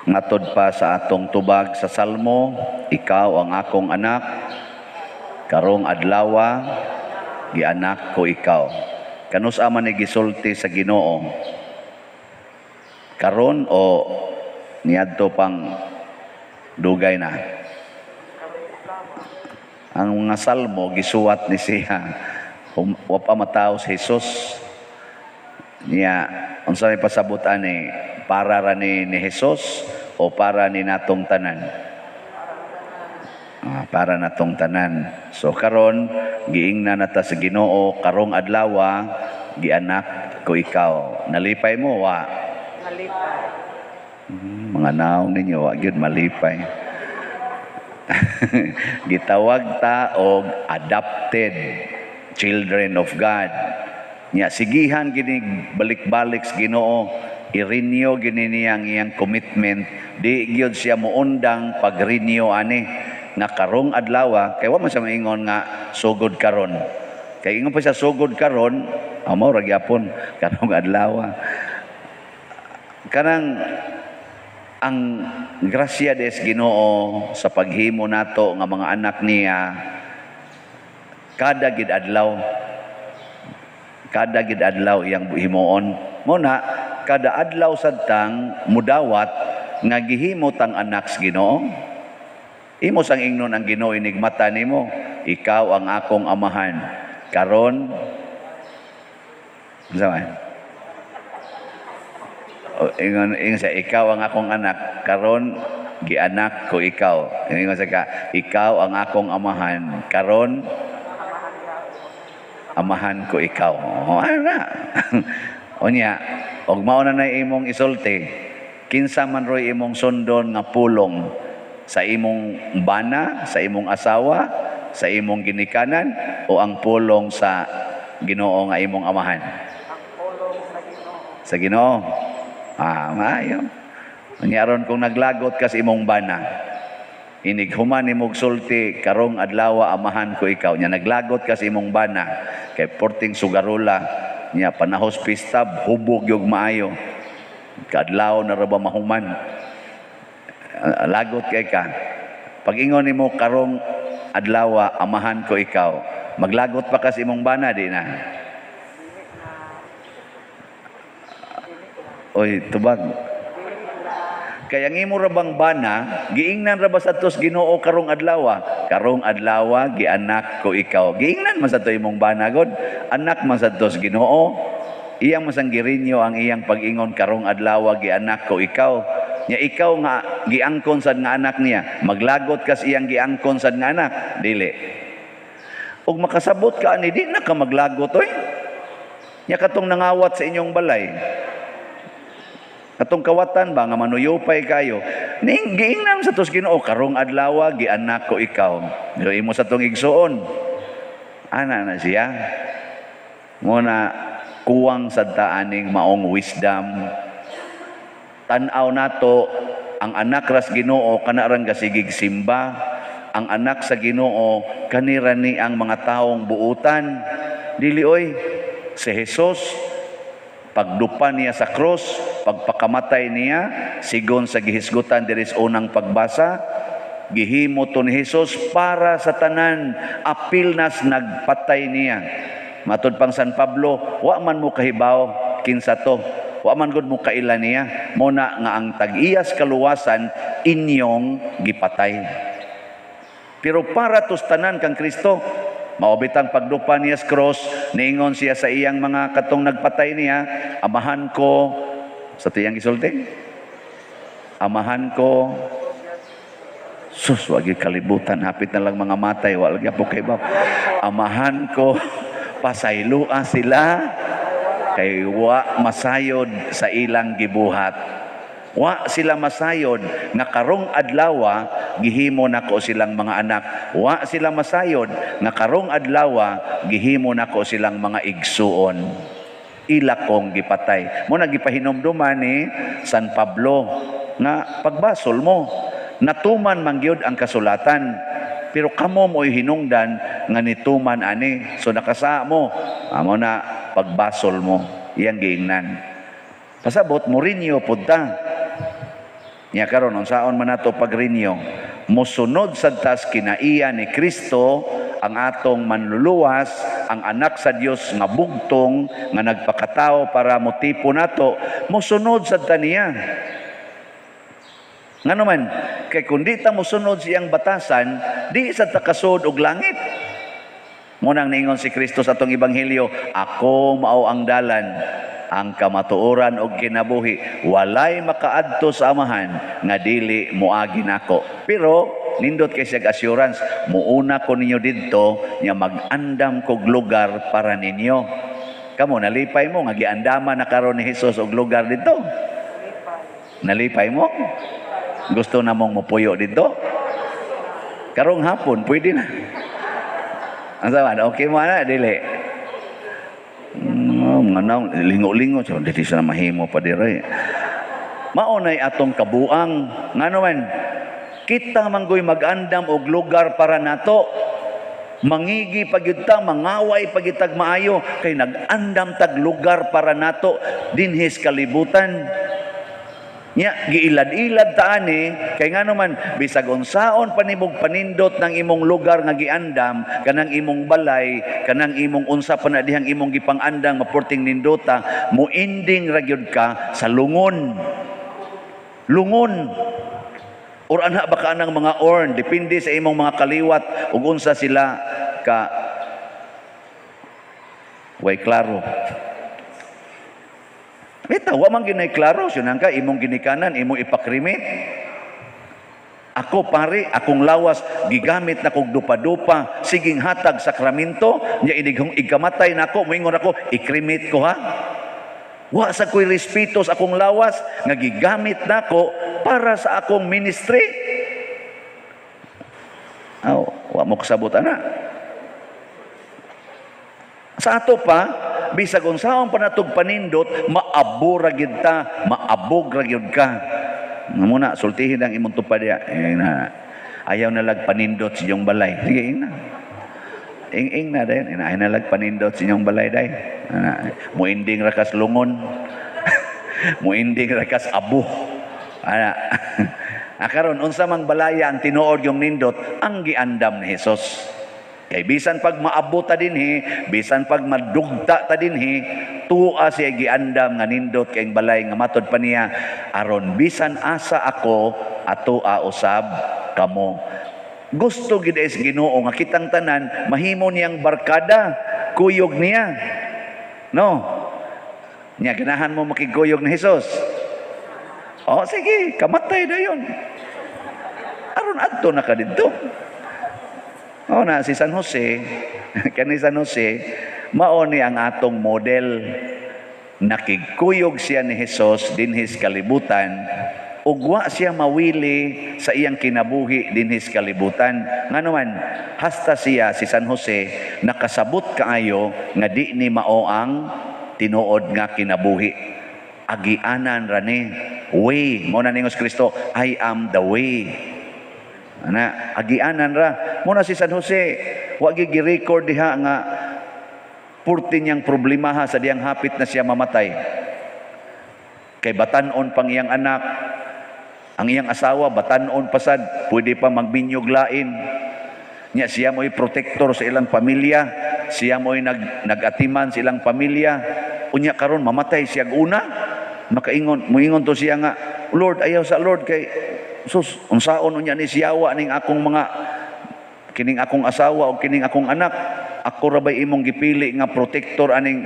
Ngatod pa sa atong tubag sa Salmo, ikaw ang akong anak, karong adlawa gianak ko ikaw. Kanus man ni gisulti sa Ginoo? Karon o niadto pang dugay na? Ang mga Salmo gisuwat ni siya wa pa mataw si Jesus niya unsa may pasabutan ni para ra ni Jesus o para ni natong tanan? Para natong tanan. So karon giingnan nata sa Ginoo, karong adlaw gianak ko ikaw. Nalipay mo wa? Malipay. Mga naong ninyo wa gyud malipay. Gitawag ta og adopted children of God. Nya sigihan gini balik-balik sa Ginoo, i-renew gini niyang iyang commitment, di gyud siya muundang pag-renew ani nga karong adlaw kay wa man siya maingon nga sugod karon. Kay ingon pa siya sugod karon, amo ra gyapon karong adlaw. Kanang ang grasya des Ginoo sa paghimo nato nga mga anak niya kada gid adlaw iyang himuon. Muna kada adlaw sadtang mudawat nga gihimo tang anak sa Ginoo. Imo sang ingnon ang Ginoo inigmata nimo, ikaw ang akong amahan. Karon ingon sa ikaw ang akong anak, karon gianak ko ikaw. Ingon sa ikaw ang akong amahan, karon amahan ko ikaw. Ana. Onya, og mao na imong isulti, kinsa man roy imong sundon nga pulong sa imong bana, sa imong asawa, sa imong ginikanan o ang pulong sa Ginoo nga imong amahan? Ang pulong sa Ginoo. Sa Ginoo. Maayo. Nanyaron kung naglagot ka sa imong bana, inighuman nimog sulti, karong adlaw amahan ko ikaw. Nya naglagot ka sa imong bana, kay porting sugarula, nya panahos pista, hubog yung maayo. Kadlaw na raba mahuman. Lagot kay ka. Pag ingon nimo karong adlaw amahan ko ikaw, maglagot pa ka sa imong bana, di na? Oy, tubag. Kaya ang imo ra bang bana, giingnan ra ba sa tos Ginoo karong adlaw? Karong adlaw gianak ko ikaw. Giingnan man sa to imong bana god, anak man sa tos Ginoo. Iyang masanggirinyo ang iyang pag-ingon karong adlaw gianak ko ikaw. Nya ikaw nga giangkon sad nga anak niya, maglagot ka sa iyang giangkon sad nga anak, dili. Ug makasabot ka ani di na ka maglagot oy. Nya katong nangawat sa inyong balay, atong kawatan ba nga manuyopay kayo, ning giingnan sa tos Ginoo karong adlaw gianak ko ikaw. Pero imo sa tong igsuon, ana na siya. Muna kuwang sad ta aning maong wisdom. Tan-aw nato ang anak ras Ginoo kana rang gasigig simba, ang anak sa Ginoo kanira ni ang mga taong buutan. Dili oy, si Jesus pagdupa niya sa cross, pagpakamatay niya, sigon sa gihisgutan diri sa unang pagbasa, gihimo to ni Jesus para sa tanan, apil nas nagpatay niya. Matud pang San Pablo, wa man mo kahibaw kinsa to, wa man gud mo kailan niya, muna nga ang tag-iyas kaluwasan inyong gipatay. Pero para tos tanan kang Kristo, maobitang pagdupa niya sa cross, niingon siya sa iyang mga katong nagpatay niya, amahan ko, sa tiyang isulti, amahan ko, sus, wag kalibutan, hapit na lang mga matay, wag po kay ba, amahan ko, pasaylua sila, kay wa masayod sa ilang gibuhat. Wa sila masayod nga karong adlaw gihimo nako silang mga anak. Wa sila masayod nga karong adlaw gihimo nako silang mga igsuon. Ila kong gipatay. Mo nagipahinomduman ni San Pablo nga pagbasol mo natuman mangyod ang kasulatan, pero kamo mo'y hinungdan nga nituman ani. So nakasa mo, amo na pagbasol mo, iyang giingnan. Pasabot mo rin niyo punta. Nya karon unsaon man nato pagrinyo, mosunod sad tas kinaiya ni Kristo ang atong manluluwas, ang anak sa Dios nga bugtong nga nagpakatao para motipo nato, mosunod sad ta niya. Ngano man, kay kun di ta mosunod siyang batasan, di sa ta kasud og langit. Munang ningon si Kristo sa atong ebanghelyo, ako mao ang dalan, ang kamatuoran og kinabuhi, walay makaadto sa amahan nga dili moagi nako. Pero nindot kay siya assurance, muuna ko ninyo didto nya mag-andam kog lugar para ninyo. Kamo nalipay mo nga giandaman na karon ni Hesus og lugar didto. Nalipay mo? Gusto na mong mupuyo dito? Karong hapon, pwede na. Ang saman, okay mo na, dili. Nganaw, lingo-lingo, so, dito siya na mahimo pa dire. Maunay atong kabuang, nga naman, kita manggoy mag-andam og lugar para nato. Mangigi pagyudta, mangaway pagyutag maayo, kay nag-andam tag lugar para nato, dinhis kalibutan. Nya giilad-ilad ta ani kay ngano man bisag unsaon panibog panindot ng imong lugar nga giandam kanang imong balay kanang imong unsa pa na dihang imong gipang-andang mapurting nindota muinding ra gyud ka sa lungon or anha ba ka nang mga orn depende sa imong mga kaliwat ug unsa sila ka way klaro. Bita, wa man ginay klaro, sinan ka, imong ginikanan, imong ipakrimit. Ako pare, akong lawas, gigamit na kong dupa-dupa, siging hatag sakramento, niya inighong ikamatay na ako, moingon ako, ikrimit ko ha. Wa sa ko'y respeto sa akong lawas, nga gigamit na ako para sa akong ministry. Wa mo kasabot ana. Sa ato pa, bisag unsaon pa natog panindot, maabog ra gyud ka. Muna sultihin ang imong tupad ya. Ayaw na lag panindot sa inyong balay. Sige, ina. Ing na dayon, ayaw na lag panindot sa inyong balay day. Muinding ra kas lungon. Muinding ra kas abo. Karon unsa mang balaya ang tinuod yung nindot, ang giandam ni Hesus. Kay bisan pag maabot ta dinhi, bisan pag madugta ta dinhi, tuwa siya giandam nga nindot kay balay nga matod pa niya aron bisan asa ako ato usab kamo. Gusto gid is Ginoo nga kitang tanan mahimo niyang barkada, kuyog niya. No. Nya ganahan mo makiguyog ni Hesus. Sige, kamatay dayon. Aron adto na ka didto. Na si San Jose, kani San Jose, mao ni ang atong model. Nakigkuyog siya ni Hesus dinhis kalibutan, ug wa siya mawili sa iyang kinabuhi dinhis kalibutan. Ngano man, hasta siya si San Jose nakasabot kaayo nga di ni mao ang tinuod nga kinabuhi. Agianan ra ni way, mo na ningos Kristo, I am the way. Agianan ra. Muna si San Jose, wag gi-record diha nga purti niyang problemaha sa diyang hapit na siya mamatay. Kay batanon pang iyang anak, ang iyang asawa batanon pasad, pwede pa magbinyog lain. Nya siya mo'y protector sa ilang pamilya, siya mo'y nagatiman sa ilang pamilya. Unya karon mamatay siya una, moingon to siya nga, Lord, ayaw sa Lord kay sus, unsaon unya ni siyawa ning akong mga kining akong asawa o kining akong anak, ako ra bay imong gipili nga protector aning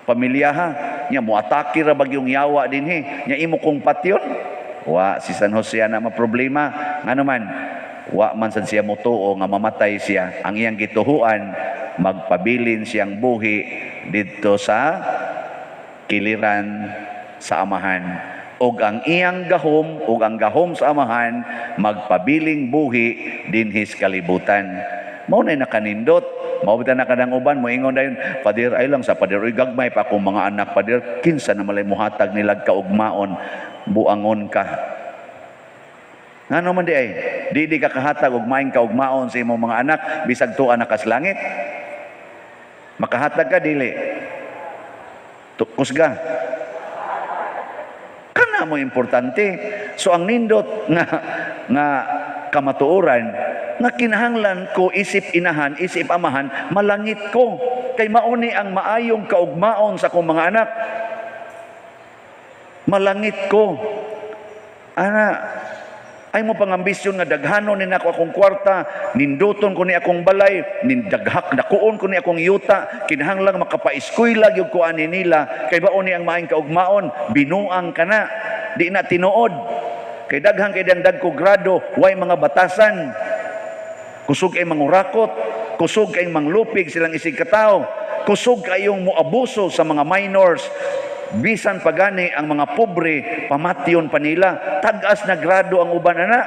pamilyaha. Nya moatake ra bagyong yawa dinhi, nya imo kong patyon. Wa si San Jose na problema. Ngano man, wa man sad siya motuo nga mamatay siya. Ang iyang gituhuan, magpabilin siyang buhi didto sa kiliran sa amahan. Og ang iyang gahom, og ang gahom sa amahan, magpabiling buhi dinhis kalibutan. Mao na nakanindot, maubitan na kadang uban, moingon dayon, Pader, ay lang sa Pader, gagmay pa akong mga anak, Pader, kinsa na malay muhatag nilag kaugmaon, buangon ka. Ngano man di ay, di ka kahatag, ugmain kaugmaon sa imong mga anak, bisag tuwa na kas langit. Makahatag ka, dili. Kusga. Kana mo importante. So ang nindot nga kamatuoran nga kinahanglan ko isip inahan, isip amahan, malangit ko. Kay mauni ang maayong kaugmaon sa akong mga anak. Malangit ko. Ay mo pangambisyon nga daghanon ni nako akong kwarta, ninduton ko ni akong balay, nindaghak dakuon ko ni akong yuta, kinahanglang makapaeskwela gyud ko ani nila, kay baon ni ang maayong kaugmaon, binuang kana, di na tinuod. Kay daghang kay dangdag ko grado, way mga batasan. Kusog kay mangurakot, kusog kay manglupig silang isig katao, kusog kayong muabuso sa mga minors. Bisan pagani ang mga pobre, pamatyon pa nila. Tagas na grado ang uban ana.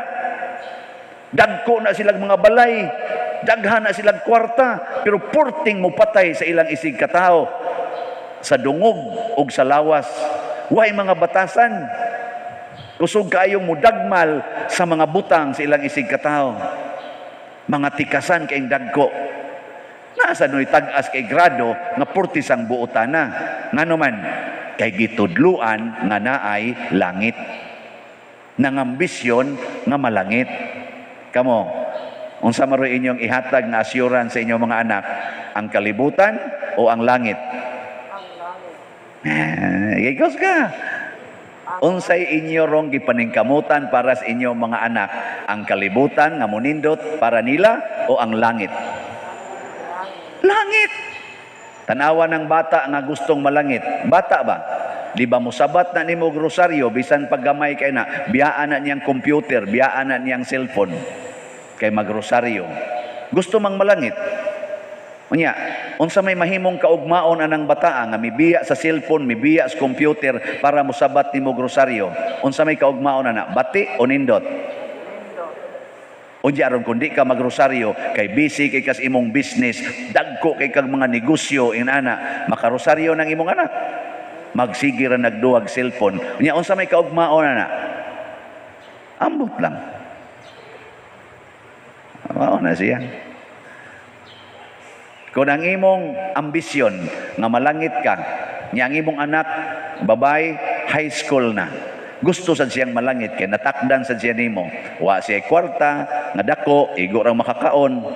Dagko na silang mga balay, daghan na silang kwarta, pero purting mo patay sa ilang isig katao, sa dungog ug sa lawas. Way mga batasan. Kusog kayong mudagmal sa mga butang sa ilang isig katao. Mga tikasan kayong dagko. Nasa noy tagas kay grado nga purti sang buotana. Ngano man, kay gitudluan nga naay langit. Nangambisyon nga malangit. Kamo, unsa man inyong ihatag nga assurance sa inyong mga anak? Ang kalibutan o ang langit? Ang langit. Gigos ka. Unsay inyo rong gipaningkamutan para sa inyong mga anak? Ang kalibutan nga munindot para nila o ang langit? Langit. Tanawa ng bata nga gustong malangit. Bata ba? Di ba musabat na nimo grosaryo, bisan paggamay kay na, biyaan na niyang computer, biyaan na niyang cellphone, kay magrosaryo. Gusto mang malangit. Unya, unsa may mahimong kaugmaon anang bata nga mibiya sa cellphone, mibiya sa computer para musabat nimo grosaryo. Unsa may kaugmaon ana? Bati o nindot? O aron kundi ka magrosaryo, kay busy kay kas imong business, dagko kay kag mga negosyo inana, makarosaryo ng imong anak. Magsige ra nagduwag cellphone. Unya unsa may kaugmaon ana? Ambot lang. Mao na siya. Kung ang imong ambisyon nga malangit ka, nya ang imong anak babay high school na. Gusto sad siyang malangit kay natakdan sad siya nimo. Wa siya kwarta nga dako, igo ra makakaon.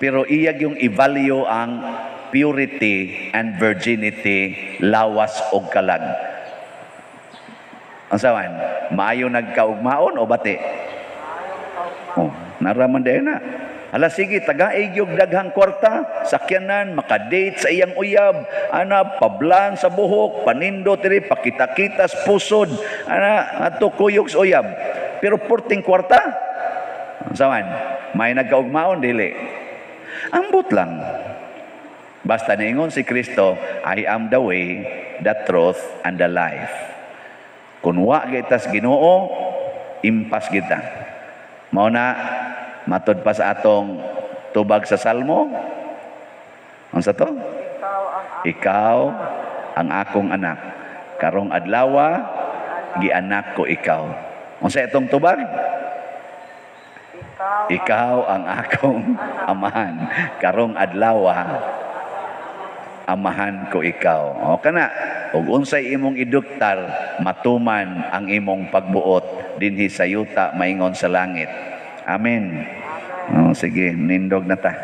Pero iyag yung i-value ang purity and virginity, lawas og kalag. Ang sawan, maayo nagkaugmaon o bati? Oh, naraman din na. Hala sige, tagaig yung daghang kwarta, sakyanan, makadate sa iyang uyab, ana, pablan sa buhok, panindo tiri, pakita-kitas, pusod, ana, ato kuyog sa uyab. Pero purting kwarta, saman, may nagkaugmaon, dili. Ambot lang. Basta niingon si Kristo, I am the way, the truth, and the life. Kung wa gitas Ginoo, impas kita. Mao na, matod pa sa atong tubag sa Salmo. Ano sa to? Ikaw ang akong anak. Karong adlawa, gianak ko ikaw. Ano sa itong tubag? Ikaw ang akong amahan. Karong adlawa, amahan ko ikaw. O kana, ug unsay imong iduktar, matuman ang imong pagbuot dinhi sa yuta maingon sa langit. Amen. Oh, sige, nindog na ta.